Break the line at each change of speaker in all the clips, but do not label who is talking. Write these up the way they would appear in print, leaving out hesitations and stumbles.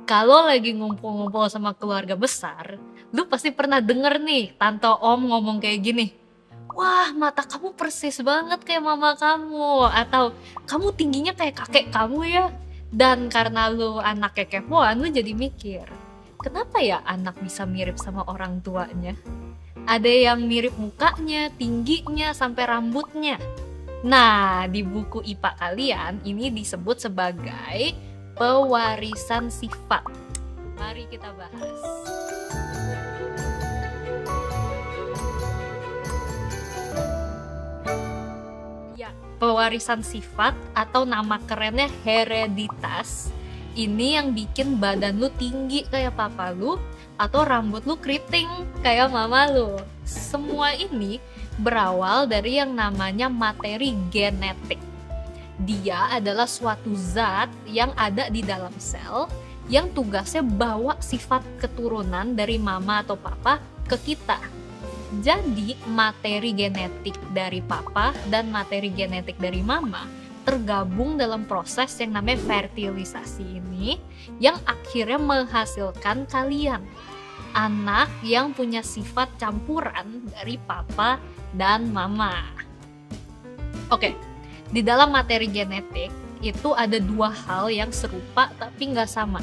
Kalau lagi ngumpul-ngumpul sama keluarga besar, lu pasti pernah denger nih tante om ngomong kayak gini, wah mata kamu persis banget kayak mama kamu, atau kamu tingginya kayak kakek kamu ya. Dan karena lu anak kekepoan, lu jadi mikir, kenapa ya anak bisa mirip sama orang tuanya? Ada yang mirip mukanya, tingginya, sampai rambutnya. Nah, di buku IPA kalian ini disebut sebagai pewarisan sifat. Mari kita bahas. Ya, pewarisan sifat atau nama kerennya hereditas. Ini yang bikin badan lu tinggi kayak papa lu atau rambut lu keriting kayak mama lu. Semua ini berawal dari yang namanya materi genetik. Dia adalah suatu zat yang ada di dalam sel yang tugasnya bawa sifat keturunan dari mama atau papa ke kita. Jadi materi genetik dari papa dan materi genetik dari mama tergabung dalam proses yang namanya fertilisasi ini yang akhirnya menghasilkan kalian, anak yang punya sifat campuran dari papa dan mama. Oke, di dalam materi genetik itu ada dua hal yang serupa tapi nggak sama.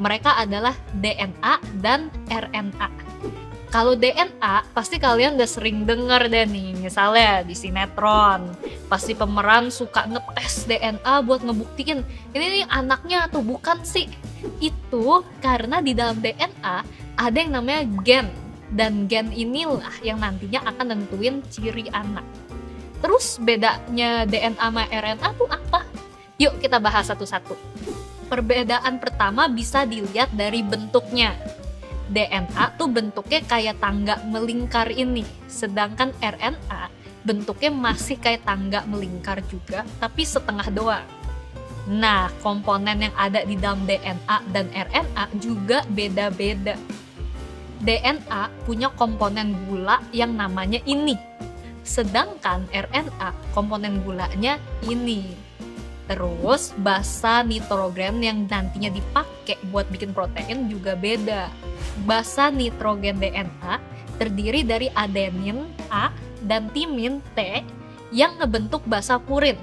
Mereka adalah DNA dan RNA. Kalau DNA, pasti kalian udah sering denger deh nih, misalnya di sinetron, pasti pemeran suka ngetes DNA buat ngebuktiin, ini nih anaknya atau bukan sih. Itu karena di dalam DNA ada yang namanya gen, dan gen inilah yang nantinya akan nentuin ciri anak. Terus bedanya DNA sama RNA tuh apa? Yuk kita bahas satu-satu. Perbedaan pertama bisa dilihat dari bentuknya. DNA tuh bentuknya kayak tangga melingkar ini, sedangkan RNA bentuknya masih kayak tangga melingkar juga, tapi setengah doang. Nah, komponen yang ada di dalam DNA dan RNA juga beda-beda. DNA punya komponen gula yang namanya ini, sedangkan RNA komponen gulanya ini. Terus basa nitrogen yang nantinya dipakai buat bikin protein juga beda. Basa nitrogen DNA terdiri dari adenin A dan timin T yang ngebentuk basa purin,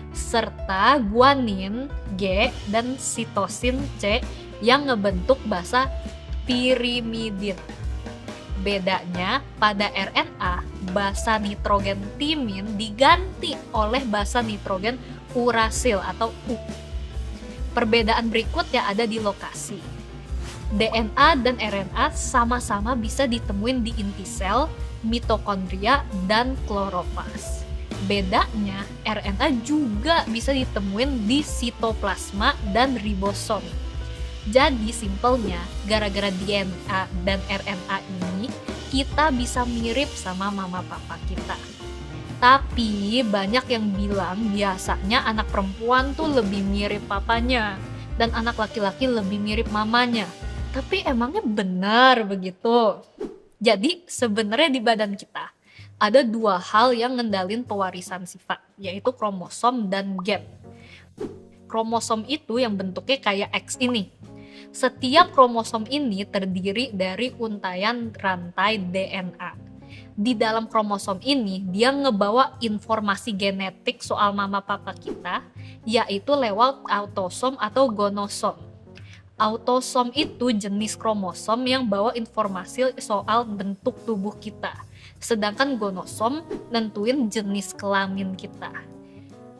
serta guanin G dan sitosin C yang ngebentuk basa pirimidin. Bedanya pada RNA, basa nitrogen timin diganti oleh basa nitrogen urasil atau U. Perbedaan berikutnya ada di lokasi. DNA dan RNA sama-sama bisa ditemuin di inti sel, mitokondria, dan kloroplas. Bedanya, RNA juga bisa ditemuin di sitoplasma dan ribosom. Jadi simpelnya, gara-gara DNA dan RNA ini, kita bisa mirip sama mama papa kita. Tapi banyak yang bilang biasanya anak perempuan tuh lebih mirip papanya dan anak laki-laki lebih mirip mamanya. Tapi emangnya benar begitu? Jadi sebenarnya di badan kita ada dua hal yang ngendalin pewarisan sifat, yaitu kromosom dan gen. Kromosom itu yang bentuknya kayak X ini. Setiap kromosom ini terdiri dari untaian rantai DNA. Di dalam kromosom ini, dia ngebawa informasi genetik soal mama papa kita, yaitu lewat autosom atau gonosom. Autosom itu jenis kromosom yang bawa informasi soal bentuk tubuh kita, sedangkan gonosom nentuin jenis kelamin kita.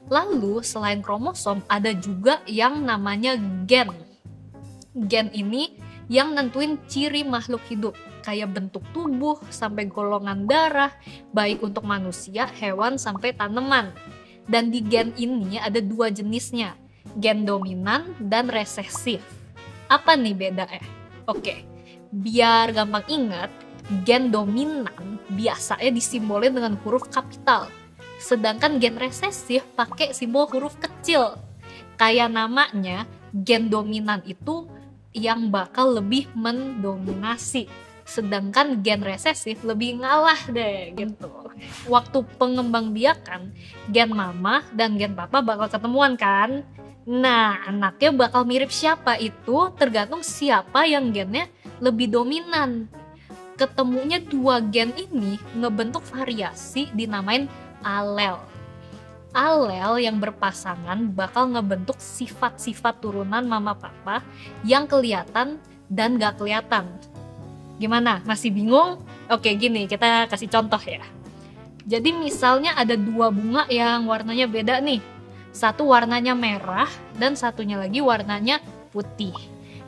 Lalu, selain kromosom, ada juga yang namanya gen. Gen ini yang nentuin ciri makhluk hidup, kayak bentuk tubuh sampai golongan darah, baik untuk manusia, hewan, sampai tanaman. Dan di gen ini ada dua jenisnya, gen dominan dan resesif. Apa nih bedanya? Oke, biar gampang ingat, gen dominan biasanya disimbolin dengan huruf kapital, sedangkan gen resesif pakai simbol huruf kecil. Kayak namanya, gen dominan itu yang bakal lebih mendominasi, sedangkan gen resesif lebih ngalah deh gitu. Waktu pengembangbiakan, gen mama dan gen papa bakal ketemuan kan, Nah, anaknya bakal mirip siapa itu tergantung siapa yang gennya lebih dominan. Ketemunya dua gen ini ngebentuk variasi dinamain alel. Alel yang berpasangan bakal ngebentuk sifat-sifat turunan mama papa yang kelihatan dan gak kelihatan. Gimana? Masih bingung? Oke, gini, kita kasih contoh ya. Jadi misalnya ada dua bunga yang warnanya beda nih. Satu warnanya merah dan satunya lagi warnanya putih.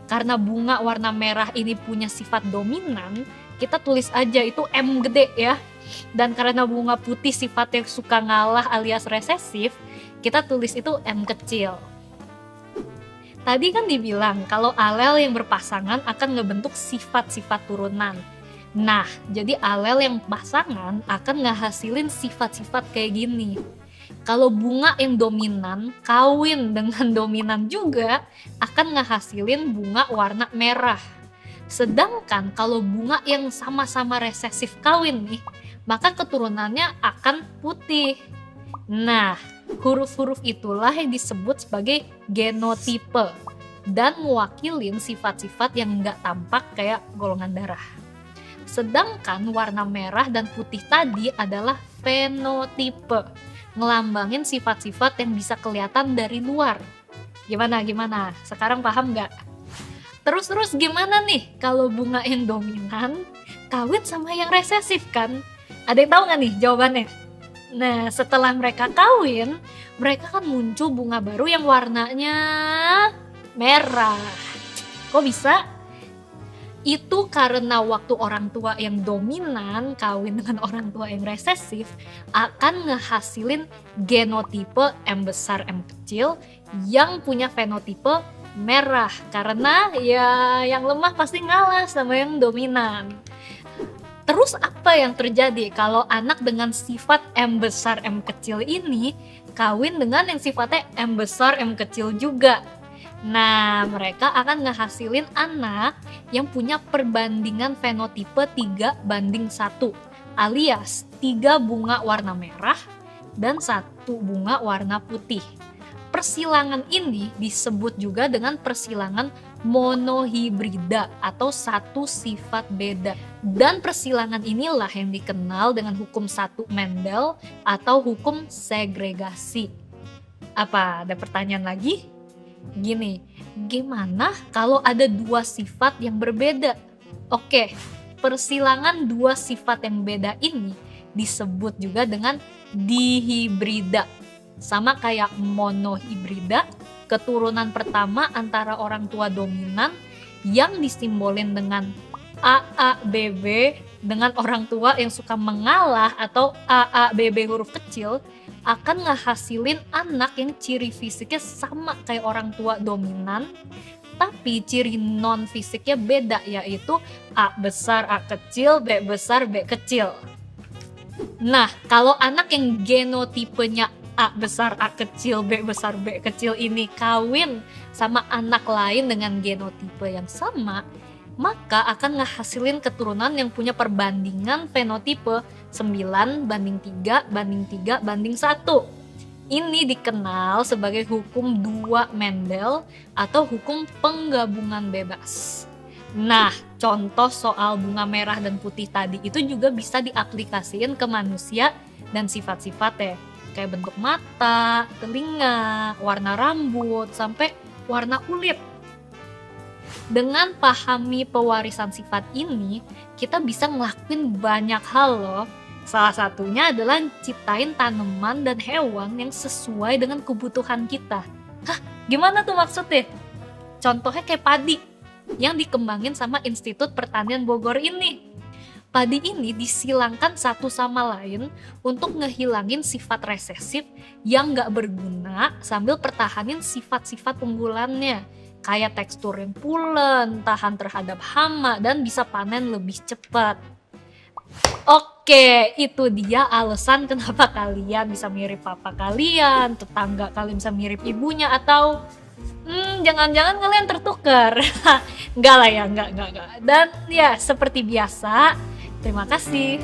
Karena bunga warna merah ini punya sifat dominan, kita tulis aja itu M gede ya. Dan karena bunga putih sifatnya suka ngalah alias resesif, kita tulis itu M kecil. Tadi kan dibilang kalau alel yang berpasangan akan ngebentuk sifat-sifat turunan. Nah, jadi alel yang pasangan akan ngehasilin sifat-sifat kayak gini. Kalau bunga yang dominan kawin dengan dominan juga akan ngehasilin bunga warna merah. Sedangkan kalau bunga yang sama-sama resesif kawin nih, maka keturunannya akan putih. Nah, huruf-huruf itulah yang disebut sebagai genotipe dan mewakilin sifat-sifat yang nggak tampak kayak golongan darah. Sedangkan warna merah dan putih tadi adalah fenotipe, ngelambangin sifat-sifat yang bisa kelihatan dari luar. Gimana? Sekarang paham nggak? Terus gimana nih kalau bunga yang dominan kawin sama yang resesif kan? Ada yang tahu nggak nih jawabannya? Nah, setelah mereka kawin, mereka kan muncul bunga baru yang warnanya merah. Kok bisa? Itu karena waktu orang tua yang dominan kawin dengan orang tua yang resesif akan ngehasilin genotipe M besar M kecil yang punya fenotipe merah, karena ya yang lemah pasti ngalah sama yang dominan. Terus apa yang terjadi kalau anak dengan sifat M besar M kecil ini kawin dengan yang sifatnya M besar M kecil juga? Nah, mereka akan ngehasilin anak yang punya perbandingan fenotipe 3:1, alias 3 bunga warna merah dan 1 bunga warna putih. Persilangan ini disebut juga dengan persilangan monohibrida atau satu sifat beda. Dan persilangan inilah yang dikenal dengan hukum satu Mendel atau hukum segregasi. Apa, ada pertanyaan lagi? Gini, gimana kalau ada dua sifat yang berbeda? Oke, persilangan dua sifat yang beda ini disebut juga dengan dihibrida. Sama kayak monohibrida, keturunan pertama antara orang tua dominan yang disimbolin dengan AABB dengan orang tua yang suka mengalah atau AABB huruf kecil akan ngehasilin anak yang ciri fisiknya sama kayak orang tua dominan, tapi ciri non fisiknya beda, yaitu A besar A kecil, B besar B kecil. Nah, kalau anak yang genotipenya A besar A kecil, B besar B kecil ini kawin sama anak lain dengan genotipe yang sama, maka akan ngehasilin keturunan yang punya perbandingan fenotipe 9:3:3:1. Ini dikenal sebagai hukum 2 Mendel atau hukum penggabungan bebas. Nah, contoh soal bunga merah dan putih tadi itu juga bisa diaplikasikan ke manusia dan sifat-sifatnya. Kayak bentuk mata, telinga, warna rambut, sampai warna kulit. Dengan pahami pewarisan sifat ini, kita bisa ngelakuin banyak hal loh. Salah satunya adalah ciptain tanaman dan hewan yang sesuai dengan kebutuhan kita. Hah, gimana tuh maksudnya? Contohnya kayak padi yang dikembangin sama Institut Pertanian Bogor ini. Padi ini disilangkan satu sama lain untuk ngehilangin sifat resesif yang gak berguna sambil pertahanin sifat-sifat unggulannya. Kayak tekstur yang pulen, tahan terhadap hama, dan bisa panen lebih cepat. Oke, itu dia alasan kenapa kalian bisa mirip papa kalian, tetangga kalian bisa mirip ibunya, atau jangan-jangan kalian tertukar. Enggak lah ya, enggak. Dan ya, seperti biasa, terima kasih.